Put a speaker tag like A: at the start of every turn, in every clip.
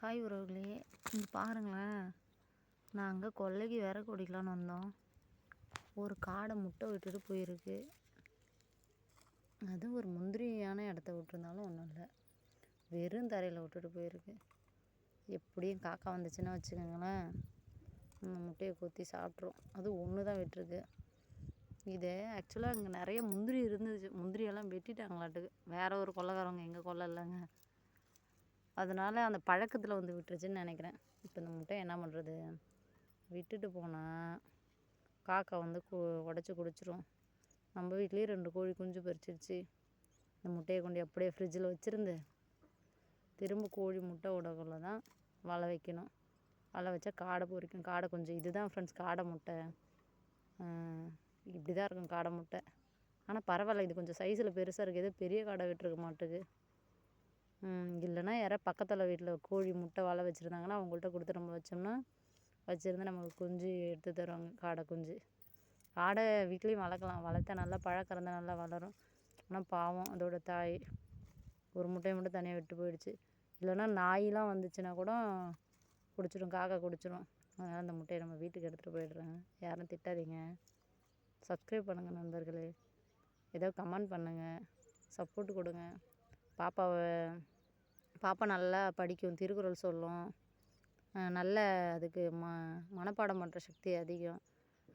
A: Hi உறவுகளே, இங்கே பாருங்களேன். நாங்கள் கொல்லைக்கு விறகு குடிக்கலான்னு வந்தோம். ஒரு காடை முட்டை விட்டுட்டு போயிருக்கு. அதுவும் ஒரு முந்திரியான இடத்த விட்டுருந்தாலும் ஒன்றும் இல்லை, வெறும் தரையில் விட்டுட்டு போயிருக்கு. எப்படியும் காக்கா வந்துச்சுன்னா வச்சுக்கோங்களேன், முட்டையை கொத்தி சாப்பிட்ரும். அதுவும் ஒன்று தான் விட்டுருக்கு. இது ஆக்சுவலாக இங்கே நிறைய முந்திரி இருந்துச்சு. முந்திரியெல்லாம் வெட்டிட்டாங்களாட்டுக்கு. வேறு ஒரு கொல்லைக்காரவங்க, எங்கள் கொல்லை இல்லைங்க. அதனால் அந்த பழக்கத்தில் வந்து விட்டுருச்சுன்னு நினைக்கிறேன். இப்போ இந்த முட்டை என்ன பண்ணுறது? விட்டுட்டு போனால் காக்கா வந்து உடச்சி குடிச்சிரும். நம்ம வீட்லேயே 2 கோழி குஞ்சு பறிச்சிருச்சு. இந்த முட்டையை கொண்டு அப்படியே ஃப்ரிட்ஜில் வச்சுருந்து திரும்ப கோழி முட்டை விடக்குள்ள தான் வலை வைக்கணும். வலை வச்சா காடை பொரிக்கும். காடை கொஞ்சம் இதுதான் ஃப்ரெண்ட்ஸ் காடை முட்டை. இப்படி தான் இருக்கும் காடை முட்டை. ஆனால் பரவாயில்ல, இது கொஞ்சம் சைஸில் பெருசாக இருக்குது. ஏதோ பெரிய காடை விட்டுருக்க மாட்டுக்கு. இல்லைன்னா யாராவது பக்கத்தில் வீட்டில் கோழி முட்டை வலை வச்சுருந்தாங்கன்னா அவங்கள்ட்ட கொடுத்து நம்ம வச்சோம்னா வச்சுருந்து நமக்கு குஞ்சு எடுத்து தருவாங்க. காடை குஞ்சு. காடை வீட்லேயும் வளர்க்கலாம். வளர்த்தா நல்லா பழக்கம் இருந்தால் நல்லா வளரும். ஆனால் பாவம் அதோட தாய் ஒரு முட்டையை மட்டும் தனியாக விட்டு போயிடுச்சு. இல்லைன்னா நாயெலாம் வந்துச்சுன்னா கூட குடிச்சிடும், காக்கா குடிச்சிடும். அதனால் அந்த முட்டையை நம்ம வீட்டுக்கு எடுத்துகிட்டு போயிடுறேன். யாரும் திட்டாதீங்க. சப்ஸ்கிரைப் பண்ணுங்கள் நண்பர்களே. ஏதோ கமெண்ட் பண்ணுங்கள், சப்போர்ட் கொடுங்க. பாப்பா நல்லா படிக்கும், திருக்குறள் சொல்லும். நல்ல அதுக்கு மனப்பாடம் பண்ணுற சக்தி அதிகம்.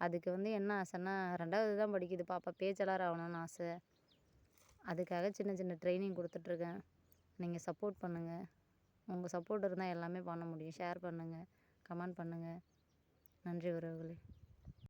A: அதுக்கு வந்து என்ன ஆசைன்னா 2வது தான் படிக்குது பாப்பா, பேச்சாளர் ஆகணும்னு ஆசை. அதுக்காக சின்ன சின்ன ட்ரைனிங் கொடுத்துட்ருக்கேன். நீங்கள் சப்போர்ட் பண்ணுங்கள். உங்கள் சப்போர்ட் இருந்தால் எல்லாமே பண்ண முடியும். ஷேர் பண்ணுங்கள், கமெண்ட் பண்ணுங்கள். நன்றி உறவுகளே.